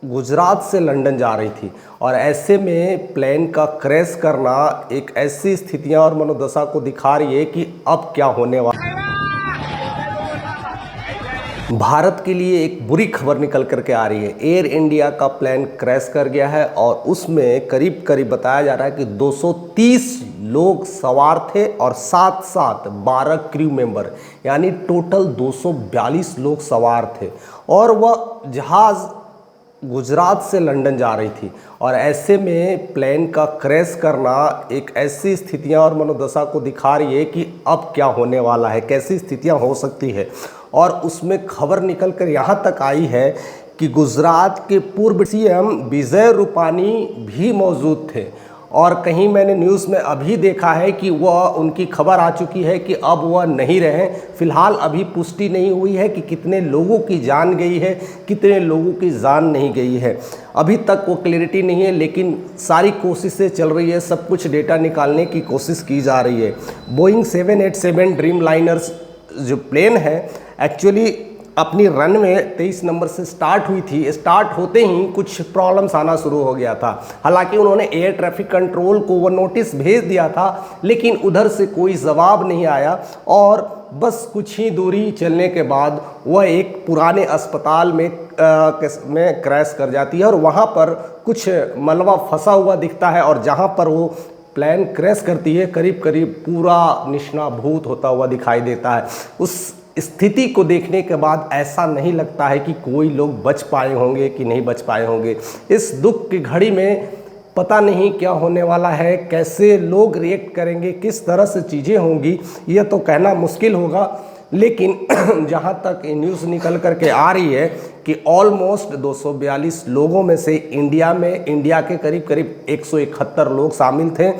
गुजरात से लंदन जा रही थी और ऐसे में प्लेन का क्रैश करना एक ऐसी स्थितियां और मनोदशा को दिखा रही है कि अब क्या होने वाला। भारत के लिए एक बुरी खबर निकल करके आ रही है। एयर इंडिया का प्लेन क्रैश कर गया है और उसमें करीब करीब बताया जा रहा है कि 230 लोग सवार थे और साथ साथ 12 क्रू मेंबर, यानी टोटल 242 लोग सवार थे और वह जहाज़ गुजरात से लंदन जा रही थी और ऐसे में प्लेन का क्रैश करना एक ऐसी स्थितियां और मनोदशा को दिखा रही है कि अब क्या होने वाला है, कैसी स्थितियां हो सकती है। और उसमें खबर निकल कर यहाँ तक आई है कि गुजरात के पूर्व सीएम विजय रूपानी भी मौजूद थे और कहीं मैंने न्यूज़ में अभी देखा है कि वह उनकी खबर आ चुकी है कि अब वह नहीं रहे। फिलहाल अभी पुष्टि नहीं हुई है कि कितने लोगों की जान गई है, कितने लोगों की जान नहीं गई है, अभी तक वो क्लैरिटी नहीं है। लेकिन सारी कोशिशें चल रही है, सब कुछ डेटा निकालने की कोशिश की जा रही है। बोइंग 787 ड्रीम लाइनर्स जो प्लेन है एक्चुअली अपनी रनवे 23 नंबर से स्टार्ट हुई थी। स्टार्ट होते ही कुछ प्रॉब्लम्स आना शुरू हो गया था। हालांकि उन्होंने एयर ट्रैफिक कंट्रोल को वो नोटिस भेज दिया था, लेकिन उधर से कोई जवाब नहीं आया और बस कुछ ही दूरी चलने के बाद वह एक पुराने अस्पताल में क्रैश कर जाती है और वहाँ पर कुछ मलबा फंसा हुआ दिखता है और जहाँ पर वो प्लेन क्रैश करती है करीब करीब पूरा निष्णाभूत होता हुआ दिखाई देता है। उस स्थिति को देखने के बाद ऐसा नहीं लगता है कि कोई लोग बच पाए होंगे कि नहीं बच पाए होंगे। इस दुख की घड़ी में पता नहीं क्या होने वाला है, कैसे लोग रिएक्ट करेंगे, किस तरह से चीज़ें होंगी, यह तो कहना मुश्किल होगा। लेकिन जहाँ तक ये न्यूज़ निकल करके आ रही है कि ऑलमोस्ट 242 लोगों में से इंडिया के करीब करीब 171 लोग शामिल थे।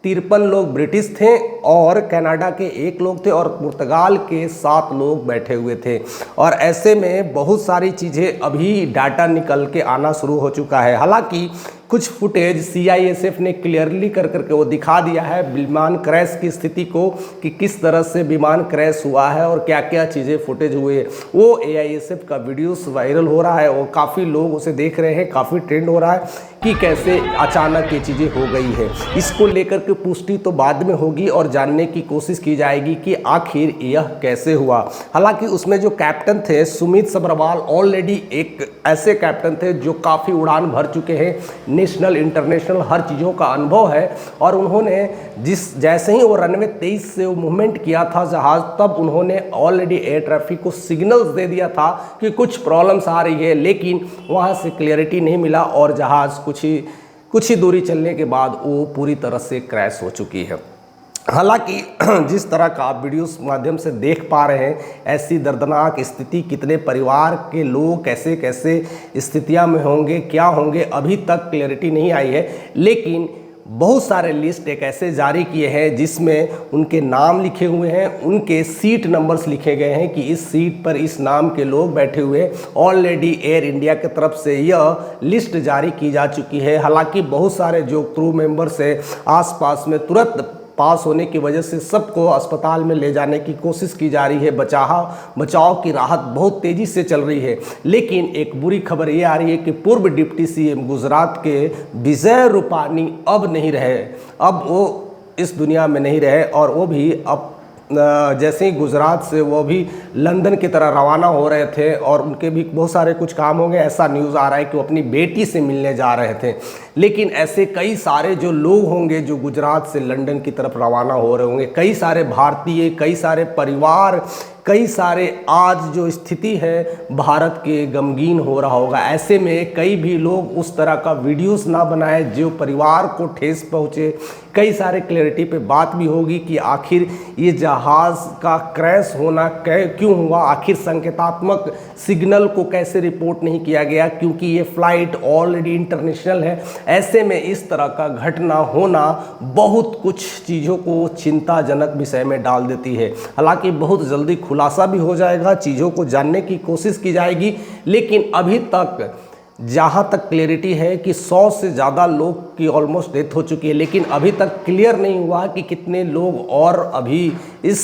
53 लोग ब्रिटिश थे और कनाडा के 1 लोग थे और पुर्तगाल के 7 लोग बैठे हुए थे। और ऐसे में बहुत सारी चीज़ें अभी डाटा निकल के आना शुरू हो चुका है। हालांकि कुछ फुटेज CISF ने क्लियरली करके वो दिखा दिया है विमान क्रैश की स्थिति को कि किस तरह से विमान क्रैश हुआ है और क्या क्या चीज़ें फुटेज हुए। वो AISF का वीडियोस वायरल हो रहा है और काफ़ी लोग उसे देख रहे हैं, काफ़ी ट्रेंड हो रहा है कि कैसे अचानक ये चीज़ें हो गई है। इसको लेकर के पुष्टि तो बाद में होगी और जानने की कोशिश की जाएगी कि आखिर यह कैसे हुआ। हालांकि उसमें जो कैप्टन थे सुमित सब्रवाल ऑलरेडी एक ऐसे कैप्टन थे जो काफ़ी उड़ान भर चुके हैं, नेशनल इंटरनेशनल हर चीज़ों का अनुभव है और उन्होंने जैसे ही वो रनवे 23 से वो मूवमेंट किया था जहाज़, तब उन्होंने ऑलरेडी एयर ट्रैफिक को सिग्नल्स दे दिया था कि कुछ प्रॉब्लम्स आ रही है, लेकिन वहाँ से क्लियरिटी नहीं मिला और जहाज़ कुछ ही दूरी चलने के बाद वो पूरी तरह से क्रैश हो चुकी है। हालांकि जिस तरह का आप वीडियोस माध्यम से देख पा रहे हैं, ऐसी दर्दनाक स्थिति, कितने परिवार के लोग कैसे कैसे स्थितियां में होंगे, क्या होंगे, अभी तक क्लैरिटी नहीं आई है। लेकिन बहुत सारे लिस्ट एक ऐसे जारी किए हैं जिसमें उनके नाम लिखे हुए हैं, उनके सीट नंबर्स लिखे गए हैं कि इस सीट पर इस नाम के लोग बैठे हुए। ऑलरेडी एयर इंडिया की तरफ से यह लिस्ट जारी की जा चुकी है। हालांकि बहुत सारे जो क्रू मेंबर्स है आसपास में तुरंत पास होने की वजह से सबको अस्पताल में ले जाने की कोशिश की जा रही है। बचाव की राहत बहुत तेज़ी से चल रही है। लेकिन एक बुरी खबर ये आ रही है कि पूर्व डिप्टी CM गुजरात के विजय रूपानी अब नहीं रहे, अब वो इस दुनिया में नहीं रहे और वो भी अब जैसे ही गुजरात से वो भी लंदन की तरह रवाना हो रहे थे और उनके भी बहुत सारे कुछ काम होंगे। ऐसा न्यूज़ आ रहा है कि वो अपनी बेटी से मिलने जा रहे थे। लेकिन ऐसे कई सारे जो लोग होंगे जो गुजरात से लंदन की तरफ रवाना हो रहे होंगे, कई सारे भारतीय, कई सारे परिवार, कई सारे आज जो स्थिति है भारत के गमगीन हो रहा होगा। ऐसे में कई भी लोग उस तरह का वीडियोस ना बनाए जो परिवार को ठेस पहुँचे। कई सारे क्लैरिटी पे बात भी होगी कि आखिर ये जहाज़ का क्रैश होना क्यों हुआ, आखिर संकेतात्मक सिग्नल को कैसे रिपोर्ट नहीं किया गया, क्योंकि ये फ्लाइट ऑलरेडी इंटरनेशनल है। ऐसे में इस तरह का घटना होना बहुत कुछ चीज़ों को चिंताजनक विषय में डाल देती है। हालांकि बहुत जल्दी खुलासा भी हो जाएगा, चीज़ों को जानने की कोशिश की जाएगी। लेकिन अभी तक जहाँ तक क्लैरिटी है कि 100 से ज़्यादा लोग की ऑलमोस्ट डेथ हो चुकी है, लेकिन अभी तक क्लियर नहीं हुआ कि कितने लोग और अभी इस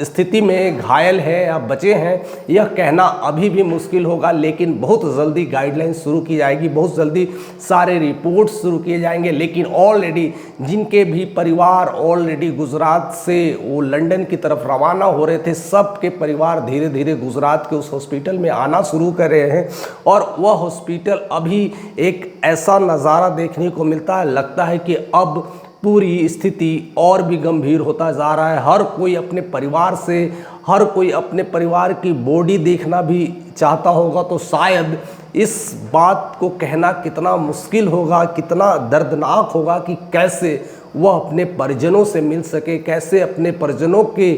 स्थिति में घायल हैं या बचे हैं यह कहना अभी भी मुश्किल होगा, लेकिन बहुत जल्दी गाइडलाइन शुरू की जाएगी, बहुत जल्दी सारे रिपोर्ट्स शुरू किए जाएंगे। लेकिन ऑलरेडी जिनके भी परिवार ऑलरेडी गुजरात से वो लंदन की तरफ रवाना हो रहे थे, सबके परिवार धीरे धीरे गुजरात के उस हॉस्पिटल में आना शुरू कर रहे हैं। और वह हॉस्पिटल अभी एक ऐसा नज़ारा देखने को मिलता है, लगता है कि अब पूरी स्थिति और भी गंभीर होता जा रहा है। हर कोई अपने परिवार से, हर कोई अपने परिवार की बॉडी देखना भी चाहता होगा। तो शायद इस बात को कहना कितना मुश्किल होगा, कितना दर्दनाक होगा कि कैसे वह अपने परिजनों से मिल सके, कैसे अपने परिजनों के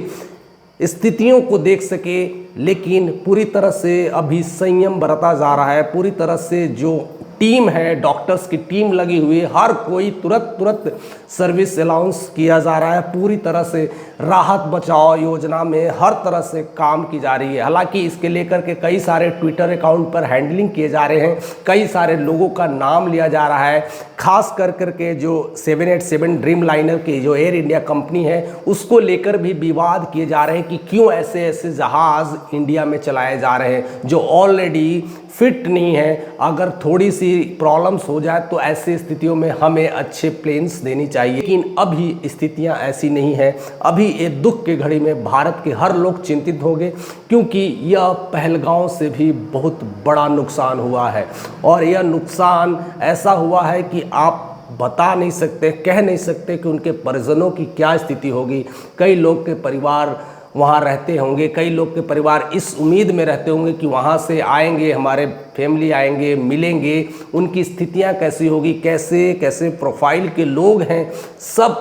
स्थितियों को देख सके। लेकिन पूरी तरह से अभी संयम बरता जा रहा है। पूरी तरह से जो टीम है, डॉक्टर्स की टीम लगी हुई है, हर कोई तुरंत सर्विस अलाउंस किया जा रहा है। पूरी तरह से राहत बचाव योजना में हर तरह से काम की जा रही है। हालांकि इसके लेकर के कई सारे ट्विटर अकाउंट पर हैंडलिंग किए जा रहे हैं, कई सारे लोगों का नाम लिया जा रहा है। खास कर के जो 787 ड्रीम लाइनर की जो एयर इंडिया कंपनी है, उसको लेकर भी विवाद किए जा रहे हैं कि क्यों ऐसे ऐसे जहाज़ इंडिया में चलाए जा रहे हैं जो ऑलरेडी फिट नहीं है। अगर थोड़ी सी प्रॉब्लम्स हो जाए तो ऐसी स्थितियों में हमें अच्छे प्लेन्स देनी चाहिए। लेकिन अभी स्थितियां ऐसी नहीं है। अभी ये दुख की घड़ी में भारत के हर लोग चिंतित होंगे, क्योंकि यह पहलगांव से भी बहुत बड़ा नुकसान हुआ है। और यह नुकसान ऐसा हुआ है कि आप बता नहीं सकते, कह नहीं सकते कि उनके परिजनों की क्या स्थिति होगी। कई लोग के परिवार वहाँ रहते होंगे, कई लोग के परिवार इस उम्मीद में रहते होंगे कि वहाँ से आएंगे, हमारे फैमिली आएंगे, मिलेंगे, उनकी स्थितियाँ कैसी होगी, कैसे कैसे प्रोफाइल के लोग हैं, सब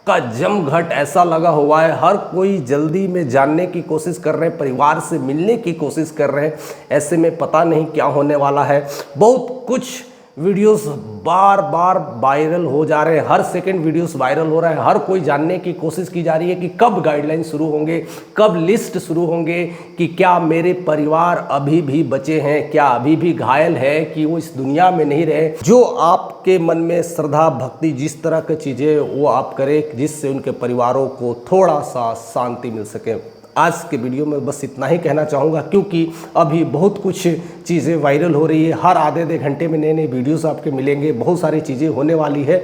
का जमघट ऐसा लगा हुआ है। हर कोई जल्दी में जानने की कोशिश कर रहे हैं, परिवार से मिलने की कोशिश कर रहे हैं। ऐसे में पता नहीं क्या होने वाला है। बहुत कुछ वीडियोस बार बार वायरल हो जा रहे हैं, हर सेकंड वीडियोस वायरल हो रहा है। हर कोई जानने की कोशिश की जा रही है कि कब गाइडलाइन शुरू होंगे, कब लिस्ट शुरू होंगे, कि क्या मेरे परिवार अभी भी बचे हैं, क्या अभी भी घायल है, कि वो इस दुनिया में नहीं रहे। जो आपके मन में श्रद्धा भक्ति जिस तरह की चीज़ें वो आप करें, जिससे उनके परिवारों को थोड़ा सा शांति मिल सके। आज के वीडियो में बस इतना ही कहना चाहूँगा, क्योंकि अभी बहुत कुछ चीज़ें वायरल हो रही है। हर आधे घंटे में नए नए वीडियोस आपके मिलेंगे, बहुत सारी चीज़ें होने वाली है।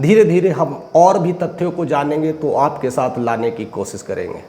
धीरे धीरे हम और भी तथ्यों को जानेंगे तो आपके साथ लाने की कोशिश करेंगे।